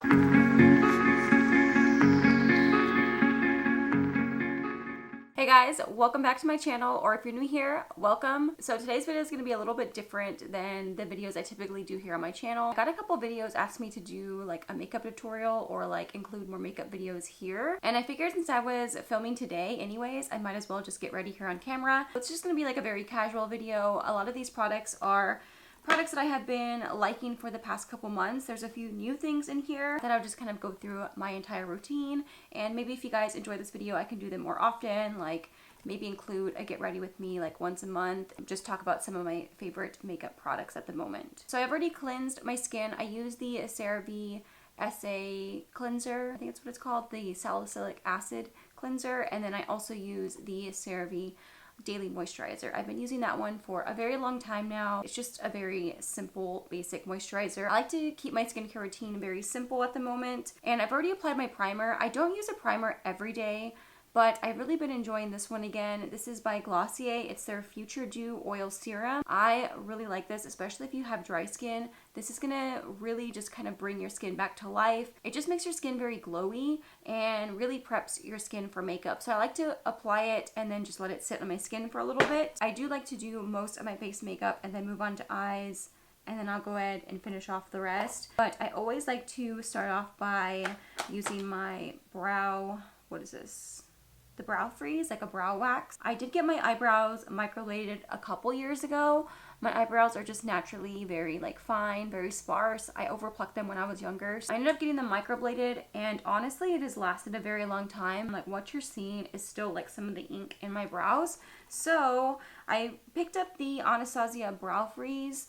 Hey guys, welcome back to my channel, or if you're new here, welcome. So today's video is going to be a little bit different than the videos I typically do here on my channel. I got a couple videos asked me to do like a makeup tutorial or like include more makeup videos here. And I figured since I was filming today anyways, I might as well just get ready here on camera. It's just going to be like a very casual video. A lot of these products are products that I have been liking for the past couple months. There's a few new things in here that I'll just kind of go through my entire routine, and maybe if you guys enjoy this video I can do them more often, like maybe include a get ready with me like once a month, just talk about some of my favorite makeup products at the moment. So I've already cleansed my skin. I use the CeraVe SA cleanser, I think that's what it's called, the salicylic acid cleanser, and then I also use the CeraVe daily moisturizer. I've been using that one for a very long time now. It's just a very simple, basic moisturizer. I like to keep my skincare routine very simple at the moment, and I've already applied my primer. I don't use a primer every day, but I've really been enjoying this one again. This is by Glossier. It's their Future Dew Oil Serum. I really like this, especially if you have dry skin. This is gonna really just kind of bring your skin back to life. It just makes your skin very glowy and really preps your skin for makeup. So I like to apply it and then just let it sit on my skin for a little bit. I do like to do most of my base makeup and then move on to eyes, and then I'll go ahead and finish off the rest. But I always like to start off by using my brow, what is this? The brow freeze, like a brow wax. I did get my eyebrows microbladed a couple years ago. My eyebrows are just naturally very like fine, very sparse. I overplucked them when I was younger. So I ended up getting them microbladed, and honestly it has lasted a very long time. Like what you're seeing is still like some of the ink in my brows. So I picked up the Anastasia brow freeze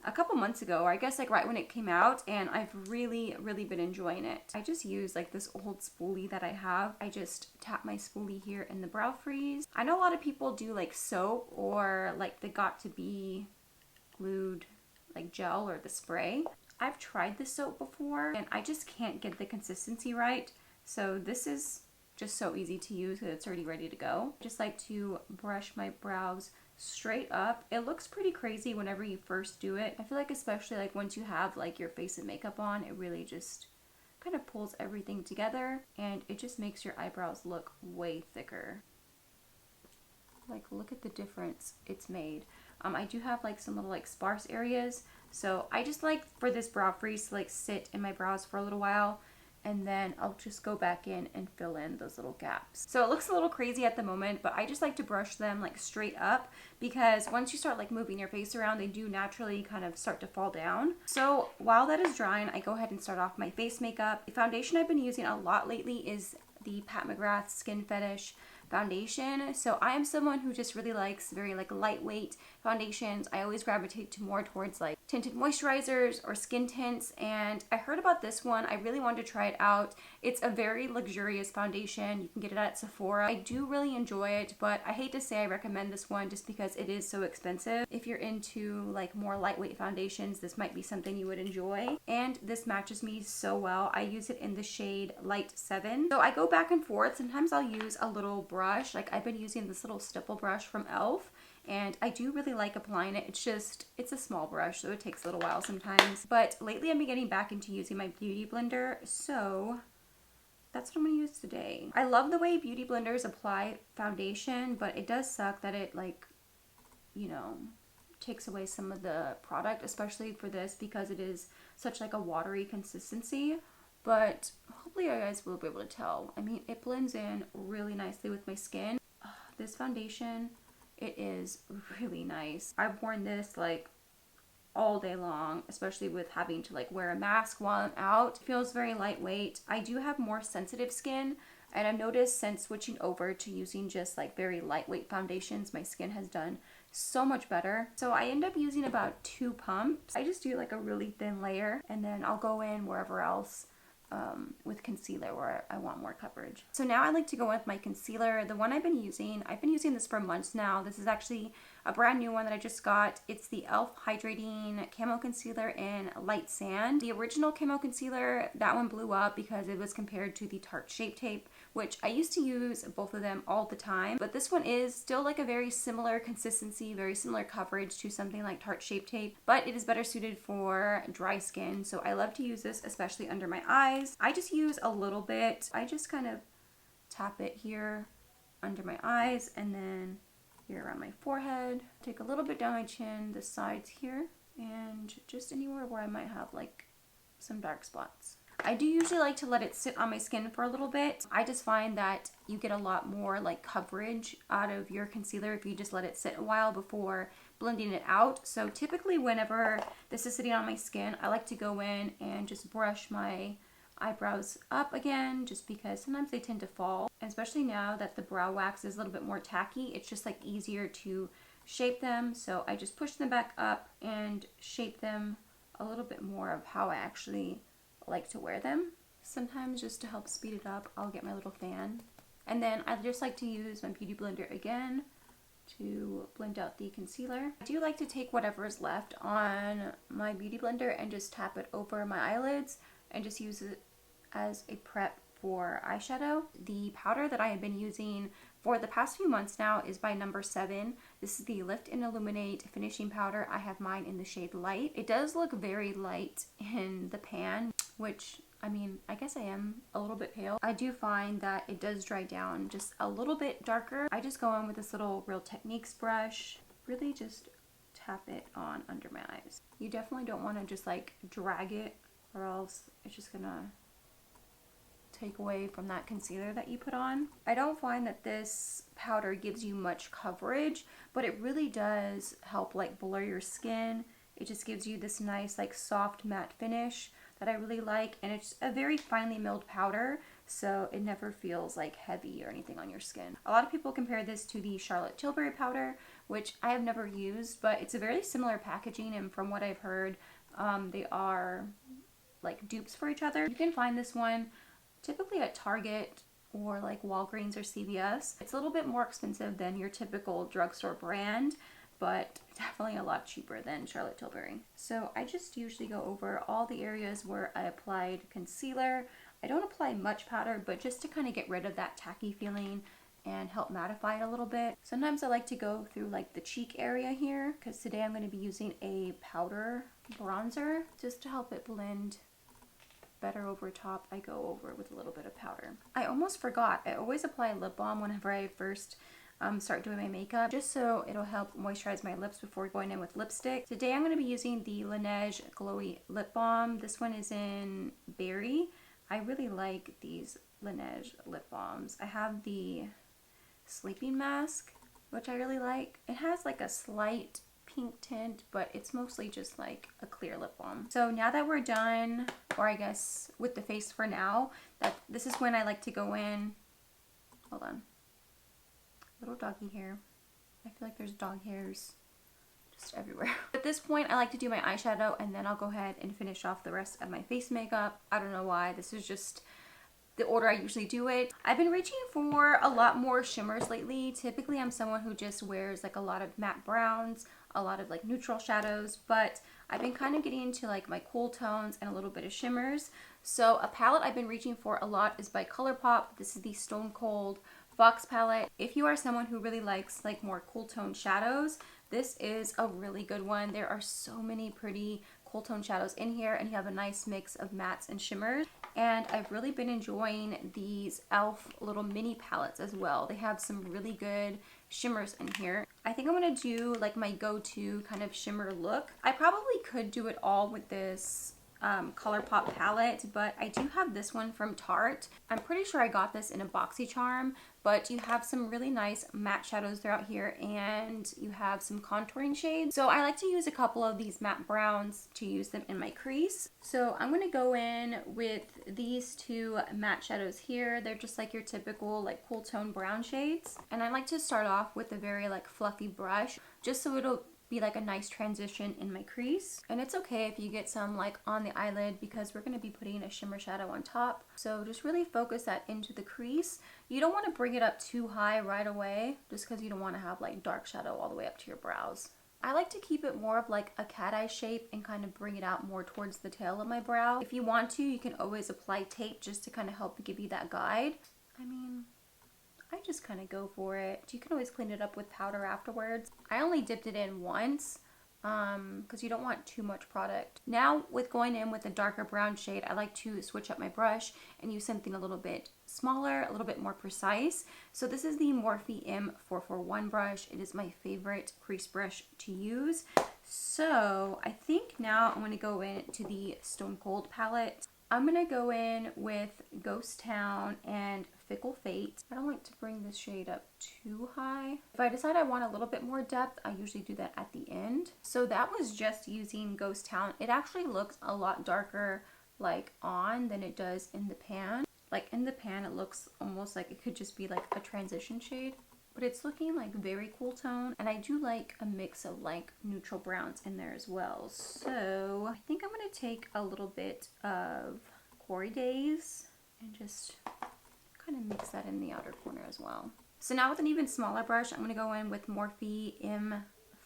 a couple months ago, or I guess like right when it came out, and I've really been enjoying it. I just use like this old spoolie that I have. I just tap my spoolie here in the brow freeze. I know a lot of people do like soap or like the Got to Be glued like gel or the spray. I've tried the soap before and I just can't get the consistency right. So this is just so easy to use because it's already ready to go. I just like to brush my brows straight up. It looks pretty crazy whenever you first do it. I feel like especially like once you have like your face and makeup on, it really just kind of pulls everything together and it just makes your eyebrows look way thicker. Like look at the difference it's made. I do have like some little like sparse areas, so I just like for this brow freeze to like sit in my brows for a little while, and then I'll just go back in and fill in those little gaps. So it looks a little crazy at the moment, but I just like to brush them like straight up, because once you start like moving your face around, they do naturally kind of start to fall down. So while that is drying, I go ahead and start off my face makeup. The foundation I've been using a lot lately is the McGrath Skin Fetish foundation. So I am someone who just really likes very like lightweight foundations. I always gravitate to more towards like tinted moisturizers or skin tints, and I heard about this one. I really wanted to try it out. It's a very luxurious foundation. You can get it at Sephora. I do really enjoy it, but I hate to say I recommend this one just because it is so expensive. If you're into like more lightweight foundations, this might be something you would enjoy, and this matches me so well. I use it in the shade Light 7. So I go back and forth. Sometimes I'll use a little brush. Like I've been using this little stipple brush from e.l.f. and I do really like applying it. It's a small brush, so it takes a little while sometimes. But lately I've been getting back into using my beauty blender, so that's what I'm going to use today. I love the way beauty blenders apply foundation, but it does suck that it like, you know, takes away some of the product, especially for this because it is such like a watery consistency. But hopefully you guys will be able to tell. I mean, it blends in really nicely with my skin. This foundation, it is really nice. I've worn this like all day long, especially with having to like wear a mask while I'm out. It feels very lightweight. I do have more sensitive skin, and I've noticed since switching over to using just like very lightweight foundations, my skin has done so much better. So I end up using about 2 pumps. I just do like a really thin layer, and then I'll go in wherever else with concealer where I want more coverage. So now I like to go with my concealer. The one I've been using this for months now. This is actually a brand new one that I just got. It's the e.l.f. Hydrating Camo Concealer in Light Sand. The original Camo Concealer, that one blew up because it was compared to the Tarte Shape Tape, which I used to use both of them all the time. But this one is still like a very similar consistency, very similar coverage to something like Tarte Shape Tape, but it is better suited for dry skin. So I love to use this, especially under my eyes. I just use a little bit. I just kind of tap it here under my eyes and then here around my forehead. Take a little bit down my chin, the sides here, and just anywhere where I might have like some dark spots. I do usually like to let it sit on my skin for a little bit. I just find that you get a lot more like coverage out of your concealer if you just let it sit a while before blending it out. So typically whenever this is sitting on my skin, I like to go in and just brush my eyebrows up again, just because sometimes they tend to fall. And especially now that the brow wax is a little bit more tacky, it's just like easier to shape them. So I just push them back up and shape them a little bit more of how I actually like to wear them. Sometimes just to help speed it up, I'll get my little fan. And then I just like to use my beauty blender again to blend out the concealer. I do like to take whatever is left on my beauty blender and just tap it over my eyelids and just use it as a prep for eyeshadow. The powder that I have been using for the past few months now is by number 7. This is the Lift and Illuminate finishing powder. I have mine in the shade Light. It does look very light in the pan, which, I mean, I guess I am a little bit pale. I do find that it does dry down just a little bit darker. I just go in with this little Real Techniques brush, really just tap it on under my eyes. You definitely don't want to just like drag it, or else it's just gonna take away from that concealer that you put on. I don't find that this powder gives you much coverage, but it really does help like blur your skin. It just gives you this nice like soft matte finish that I really like, and it's a very finely milled powder, so it never feels like heavy or anything on your skin. A lot of people compare this to the Charlotte Tilbury powder, which I have never used, but it's a very similar packaging, and from what I've heard, they are like dupes for each other. You can find this one typically at Target or like Walgreens or CVS. It's a little bit more expensive than your typical drugstore brand, but definitely a lot cheaper than Charlotte Tilbury. So I just usually go over all the areas where I applied concealer. I don't apply much powder, but just to kind of get rid of that tacky feeling and help mattify it a little bit. Sometimes I like to go through like the cheek area here, because today I'm going to be using a powder bronzer just to help it blend better over top. I go over with a little bit of powder. I almost forgot, I always apply lip balm whenever I first start doing my makeup, just so it'll help moisturize my lips before going in with lipstick. Today I'm going to be using the Laneige Glowy Lip Balm. This one is in Berry. I really like these Laneige lip balms. I have the Sleeping Mask, which I really like. It has like a slight pink tint, but it's mostly just like a clear lip balm. So now that we're done, or I guess with the face for now, this is when I like to go in. Hold on. Little doggy hair. I feel like there's dog hairs just everywhere. At this point, I like to do my eyeshadow, and then I'll go ahead and finish off the rest of my face makeup. I don't know why. This is just the order I usually do it. I've been reaching for a lot more shimmers lately. Typically, I'm someone who just wears like a lot of matte browns, a lot of like neutral shadows, but I've been kind of getting into like my cool tones and a little bit of shimmers. So a palette I've been reaching for a lot is by ColourPop. This is the Stone Cold Fox palette. If you are someone who really likes like more cool tone shadows, this is a really good one. There are so many pretty cool tone shadows in here, and you have a nice mix of mattes and shimmers. And I've really been enjoying these e.l.f. little mini palettes as well. They have some really good shimmers in here. I think I'm gonna do like my go-to kind of shimmer look. I probably could do it all with this ColourPop palette, but I do have this one from Tarte. I'm pretty sure I got this in a BoxyCharm, but you have some really nice matte shadows throughout here, and you have some contouring shades. So I like to use a couple of these matte browns to use them in my crease. So I'm going to go in with these two matte shadows here. They're just like your typical like cool tone brown shades. And I like to start off with a very like fluffy brush, just so it'll be like a nice transition in my crease. And it's okay if you get some like on the eyelid because we're going to be putting a shimmer shadow on top. So just really focus that into the crease. You don't want to bring it up too high right away just because you don't want to have like dark shadow all the way up to your brows. I like to keep it more of like a cat eye shape and kind of bring it out more towards the tail of my brow. If you want to, you can always apply tape just to kind of help give you that guide. I mean, I just kind of go for it. You can always clean it up with powder afterwards. I only dipped it in once because you don't want too much product. Now with going in with a darker brown shade, I like to switch up my brush and use something a little bit smaller, a little bit more precise. So this is the Morphe M441 brush. It is my favorite crease brush to use. So I think now I'm going to go into the Stone Cold palette. I'm going to go in with Ghost Town and Fickle Fate. I don't like to bring this shade up too high. If I decide I want a little bit more depth, I usually do that at the end. So that was just using Ghost Town. It actually looks a lot darker like on than it does in the pan. Like in the pan, it looks almost like it could just be like a transition shade. But it's looking like very cool tone, and I do like a mix of like neutral browns in there as well. So I think I'm going to take a little bit of Quarry Days and just kind of mix that in the outer corner as well. So now with an even smaller brush, I'm going to go in with Morphe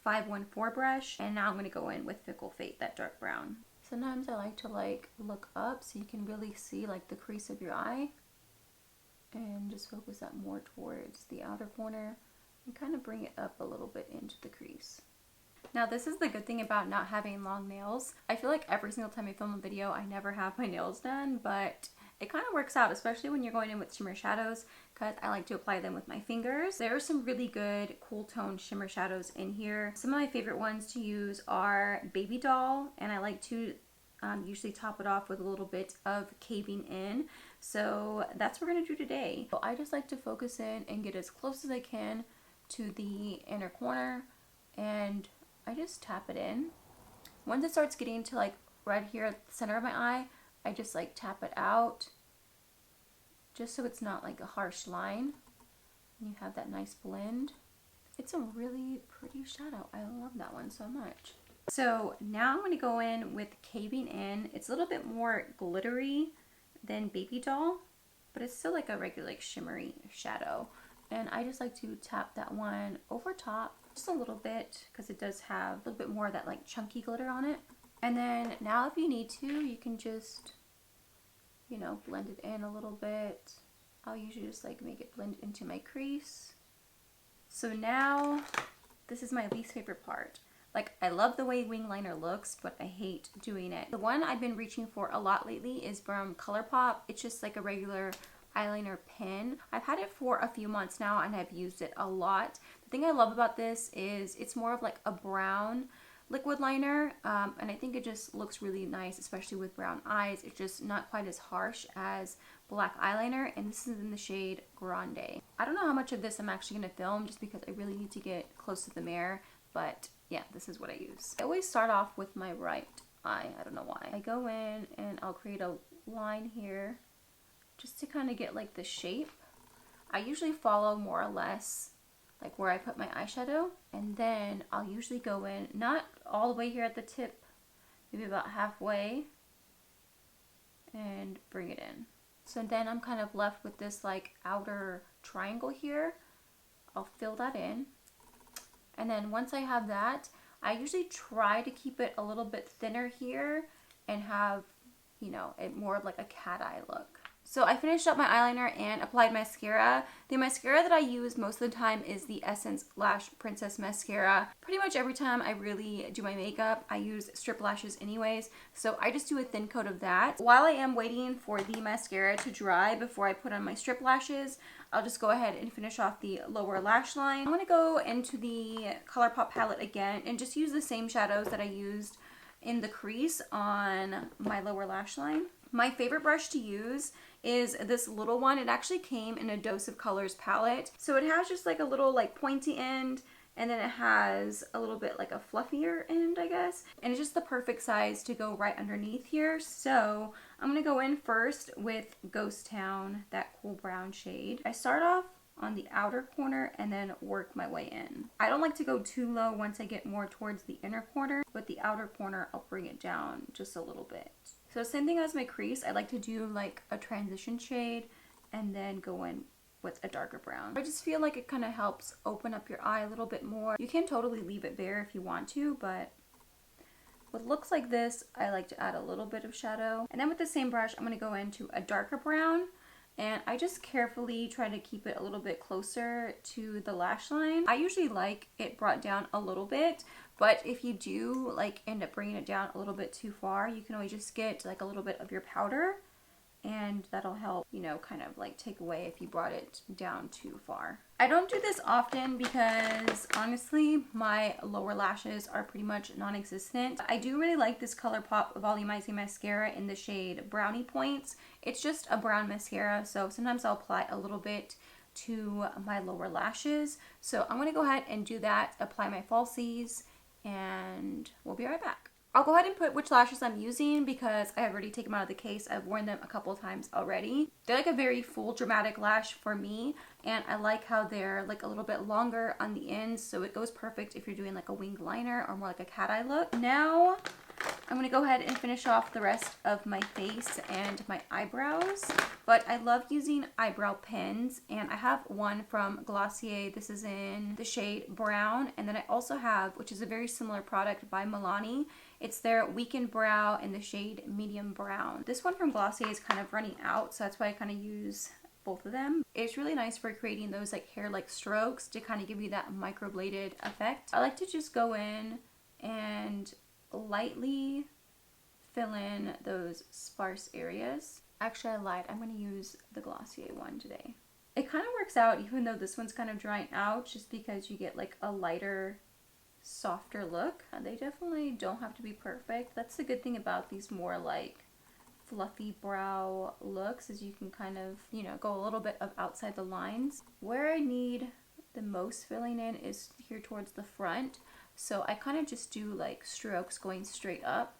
M514 brush, and now I'm going to go in with Fickle Fate, that dark brown. Sometimes I like to like look up so you can really see like the crease of your eye. And just focus that more towards the outer corner and kind of bring it up a little bit into the crease. Now this is the good thing about not having long nails. I feel like every single time I film a video, I never have my nails done, but it kind of works out, especially when you're going in with shimmer shadows, because I like to apply them with my fingers. There are some really good cool tone shimmer shadows in here. Some of my favorite ones to use are Baby Doll, and I like to usually top it off with a little bit of Caving In. So that's what we're going to do today. So I just like to focus in and get as close as I can to the inner corner, and I just tap it in. Once it starts getting to like right here at the center of my eye, I just like tap it out just so it's not like a harsh line. And you have that nice blend. It's a really pretty shadow. I love that one so much. So now I'm going to go in with Caving In. It's a little bit more glittery than Baby Doll, but it's still like a regular like shimmery shadow. And I just like to tap that one over top just a little bit because it does have a little bit more of that like chunky glitter on it. And then now if you need to, you can just, you know, blend it in a little bit. I'll usually just like make it blend into my crease. So now this is my least favorite part. Like, I love the way wing liner looks, but I hate doing it. The one I've been reaching for a lot lately is from ColourPop. It's just like a regular eyeliner pen. I've had it for a few months now and I've used it a lot. The thing I love about this is it's more of like a brown liquid liner, and I think it just looks really nice, especially with brown eyes. It's just not quite as harsh as black eyeliner, and this is in the shade Grande. I don't know how much of this I'm actually going to film just because I really need to get close to the mirror, but yeah, this is what I use. I always start off with my right eye. I don't know why. I go in and I'll create a line here just to kind of get like the shape. I usually follow more or less like where I put my eyeshadow, and then I'll usually go in, not all the way here at the tip, maybe about halfway, and bring it in. So then I'm kind of left with this like outer triangle here. I'll fill that in. And then once I have that, I usually try to keep it a little bit thinner here and have, you know, it more of like a cat eye look. So I finished up my eyeliner and applied mascara. The mascara that I use most of the time is the Essence Lash Princess Mascara. Pretty much every time I really do my makeup, I use strip lashes anyways. So I just do a thin coat of that. While I am waiting for the mascara to dry before I put on my strip lashes, I'll just go ahead and finish off the lower lash line. I'm going to go into the ColourPop palette again and just use the same shadows that I used in the crease on my lower lash line. My favorite brush to use is this little one. It actually came in a Dose of Colors palette. So it has just like a little like pointy end, and then it has a little bit like a fluffier end, I guess. And it's just the perfect size to go right underneath here. So I'm going to go in first with Ghost Town, that cool brown shade. I start off on the outer corner and then work my way in. I don't like to go too low once I get more towards the inner corner, but the outer corner I'll bring it down just a little bit. So same thing as my crease, I like to do like a transition shade and then go in with a darker brown. I just feel like it kind of helps open up your eye a little bit more. You can totally leave it bare if you want to, but with looks like this, I like to add a little bit of shadow. And then with the same brush, I'm going to go into a darker brown. And I just carefully try to keep it a little bit closer to the lash line. I usually like it brought down a little bit, but if you do like end up bringing it down a little bit too far, you can always just get like a little bit of your powder, and that'll help, you know, kind of like take away if you brought it down too far. I don't do this often because honestly my lower lashes are pretty much non-existent. I do really like this ColourPop volumizing mascara in the shade Brownie Points. It's just a brown mascara, so sometimes I'll apply a little bit to my lower lashes. So I'm going to go ahead and do that, apply my falsies, and we'll be right back. I'll go ahead and put which lashes I'm using because I have already taken them out of the case. I've worn them a couple of times already. They're like a very full dramatic lash for me, and I like how they're like a little bit longer on the ends, so it goes perfect if you're doing like a winged liner or more like a cat eye look. Now I'm going to go ahead and finish off the rest of my face and my eyebrows, but I love using eyebrow pens, and I have one from Glossier. This is in the shade Brown, and then I also have, which is a very similar product by Milani, it's their Weakened Brow in the shade Medium Brown. This one from Glossier is kind of running out, so that's why I kind of use both of them. It's really nice for creating those like hair-like strokes to kind of give you that microbladed effect. I like to just go in and lightly fill in those sparse areas. Actually, I lied. I'm going to use the Glossier one today. It kind of works out even though this one's kind of drying out, just because you get like a lighter, softer look. They definitely don't have to be perfect. That's the good thing about these more like fluffy brow looks, is you can kind of, you know, go a little bit of outside the lines. Where I need the most filling in is here towards the front, so I kind of just do like strokes going straight up.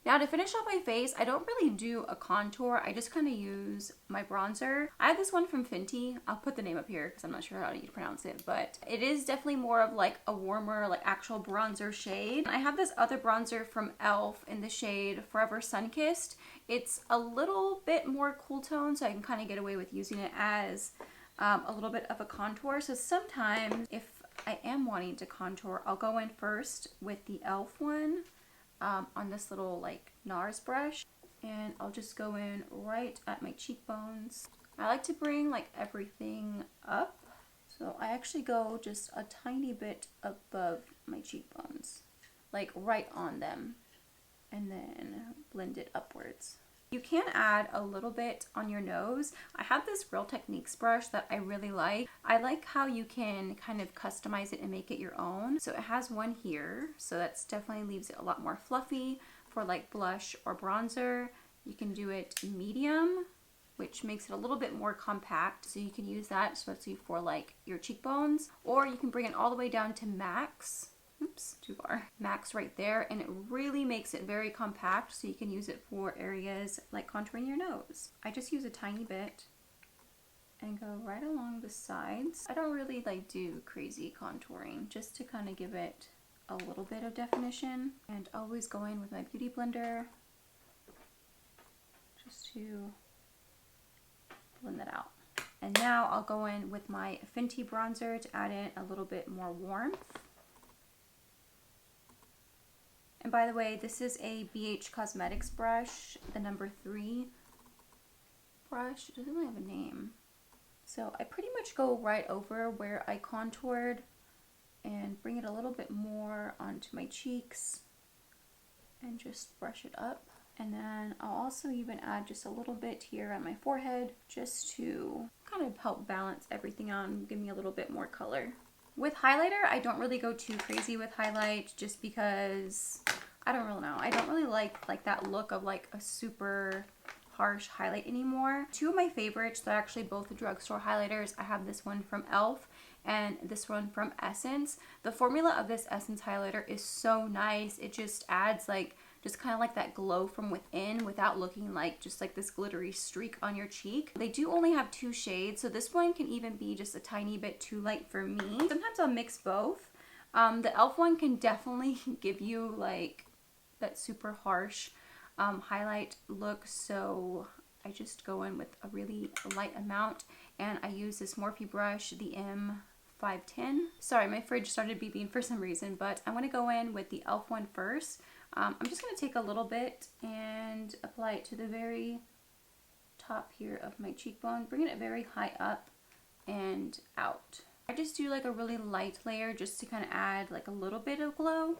Now to finish off my face, I don't really do a contour. I just kind of use my bronzer. I have this one from Fenty. I'll put the name up here because I'm not sure how to pronounce it, but it is definitely more of like a warmer, like actual bronzer shade. I have this other bronzer from e.l.f. in the shade Forever Sunkissed. It's a little bit more cool tone, so I can kind of get away with using it as a little bit of a contour. So sometimes if I am wanting to contour, I'll go in first with the e.l.f. one. On this little like NARS brush, and I'll just go in right at my cheekbones. I like to bring like everything up, so I actually go just a tiny bit above my cheekbones, like right on them, and then blend it upwards. You can add a little bit on your nose. I have this Real Techniques brush that I really like. I like how you can kind of customize it and make it your own. So it has one here, so that's definitely leaves it a lot more fluffy for like blush or bronzer. You can do it medium, which makes it a little bit more compact, so you can use that especially for like your cheekbones, or you can bring it all the way down to max. Oops, too far. Max right there, and it really makes it very compact, so you can use it for areas like contouring your nose. I just use a tiny bit and go right along the sides. I don't really like do crazy contouring, just to kind of give it a little bit of definition, and always go in with my beauty blender just to blend that out. And now I'll go in with my Fenty bronzer to add in a little bit more warmth. And by the way, this is a BH Cosmetics brush, the number 3 brush. It doesn't really have a name. So I pretty much go right over where I contoured and bring it a little bit more onto my cheeks and just brush it up. And then I'll also even add just a little bit here on my forehead just to kind of help balance everything out and give me a little bit more color. With highlighter, I don't really go too crazy with highlight just because I don't really know. I don't really like that look of like a super harsh highlight anymore. Two of my favorites, they're actually both drugstore highlighters. I have this one from e.l.f. and this one from Essence. The formula of this Essence highlighter is so nice. It just adds like just kind of like that glow from within without looking like just like this glittery streak on your cheek. They do only have 2 shades, so this one can even be just a tiny bit too light for me. Sometimes I'll mix both. The e.l.f. one can definitely give you like that super harsh highlight look, so I just go in with a really light amount, and I use this Morphe brush, the M510. Sorry, my fridge started beeping for some reason, but I want to go in with the e.l.f. one first. I'm just going to take a little bit and apply it to the very top here of my cheekbone, bringing it very high up and out. I just do like a really light layer just to kind of add like a little bit of glow.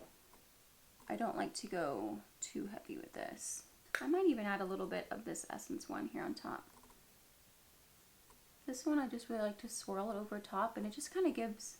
I don't like to go too heavy with this. I might even add a little bit of this Essence one here on top. This one I just really like to swirl it over top, and it just kind of gives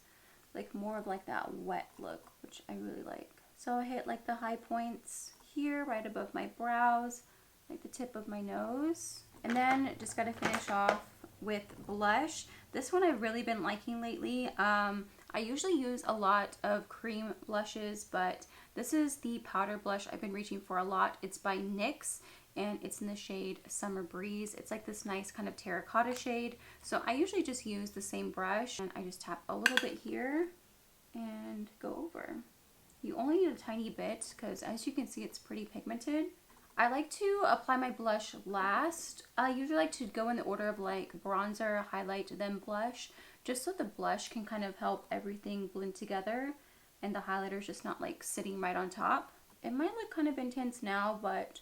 like more of like that wet look, which I really like. So I hit like the high points here, right above my brows, like the tip of my nose. And then just gotta finish off with blush. This one I've really been liking lately. I usually use a lot of cream blushes, but this is the powder blush I've been reaching for a lot. It's by NYX, and it's in the shade Summer Breeze. It's like this nice kind of terracotta shade. So I usually just use the same brush, and I just tap a little bit here and go over. You only need a tiny bit because, as you can see, it's pretty pigmented. I like to apply my blush last. I usually like to go in the order of like bronzer, highlight, then blush, just so the blush can kind of help everything blend together and the highlighter's just not like sitting right on top. It might look kind of intense now, but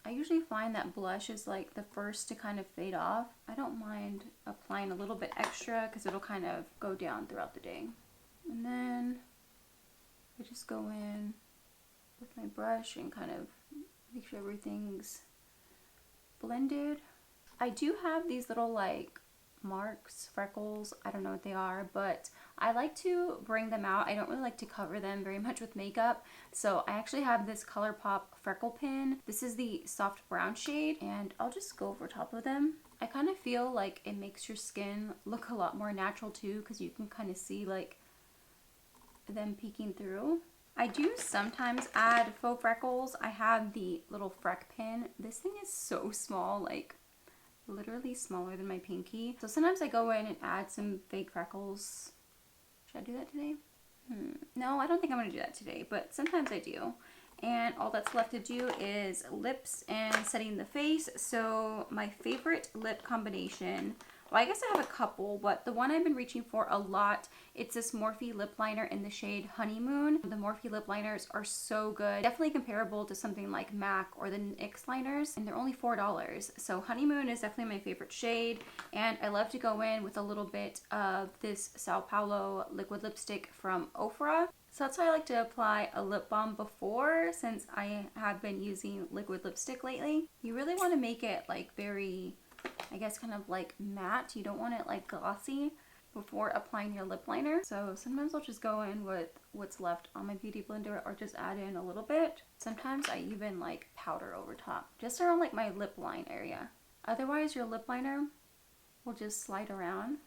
I usually find that blush is like the first to kind of fade off. I don't mind applying a little bit extra because it'll kind of go down throughout the day. And then I just go in with my brush and kind of make sure everything's blended. I do have these little like marks, freckles, I don't know what they are, but I like to bring them out. I don't really like to cover them very much with makeup, so I actually have this ColourPop freckle pin. This is the soft brown shade, and I'll just go over top of them. I kind of feel like it makes your skin look a lot more natural too, because you can kind of see like them peeking through. I do sometimes add faux freckles. I have the little freck pin. This thing is so small, like literally smaller than my pinky. So sometimes I go in and add some fake freckles. Should I do that today? No, I don't think I'm gonna do that today, but sometimes I do. And all that's left to do is lips and setting the face. So my favorite lip combination, well, I guess I have a couple, but the one I've been reaching for a lot, it's this Morphe lip liner in the shade Honeymoon. The Morphe lip liners are so good. Definitely comparable to something like MAC or the NYX liners, and they're only $4. So Honeymoon is definitely my favorite shade, and I love to go in with a little bit of this Sao Paulo liquid lipstick from Ofra. So that's how I like to apply a lip balm before, since I have been using liquid lipstick lately. You really want to make it like very, I guess, kind of like matte. You don't want it like glossy before applying your lip liner. So sometimes I'll just go in with what's left on my beauty blender, or just add in a little bit. Sometimes I even like powder over top, just around like my lip line area. Otherwise your lip liner will just slide around.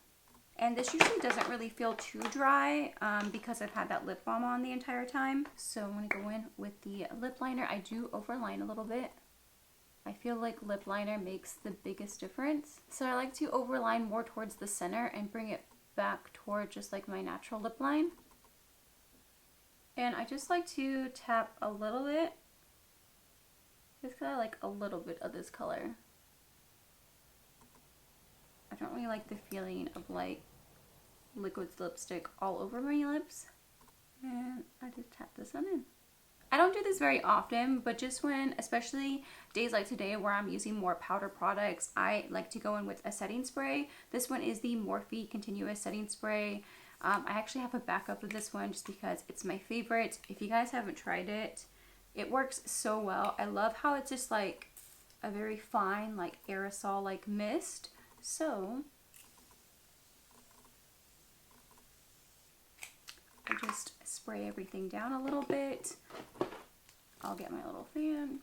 And this usually doesn't really feel too dry because I've had that lip balm on the entire time. So I'm going to go in with the lip liner. I do overline a little bit. I feel like lip liner makes the biggest difference. So I like to overline more towards the center and bring it back toward just like my natural lip line. And I just like to tap a little bit, just because I like a little bit of this color. I don't really like the feeling of like liquid lipstick all over my lips. And I just tap this on in. I don't do this very often, but just when, especially days like today where I'm using more powder products, I like to go in with a setting spray. This one is the Morphe Continuous Setting Spray. I actually have a backup of this one just because it's my favorite. If you guys haven't tried it, it works so well. I love how it's just like a very fine, like aerosol like mist. So I just spray everything down a little bit. I'll get my little fan.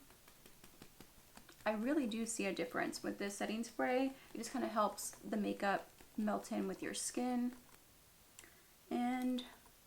I really do see a difference with this setting spray. It just kind of helps the makeup melt in with your skin. And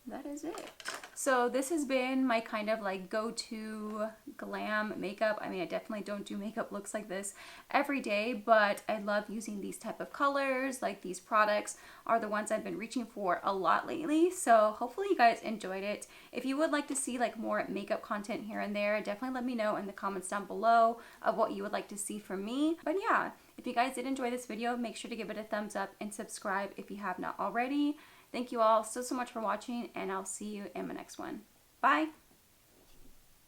that is it. So this has been my kind of like go-to glam makeup. I mean, I definitely don't do makeup looks like this every day, but I love using these type of colors. Like these products are the ones I've been reaching for a lot lately. So hopefully you guys enjoyed it. If you would like to see like more makeup content here and there, definitely let me know in the comments down below of what you would like to see from me. But yeah, if you guys did enjoy this video, make sure to give it a thumbs up and subscribe if you have not already. Thank you all so much for watching, and I'll see you in my next one. Bye!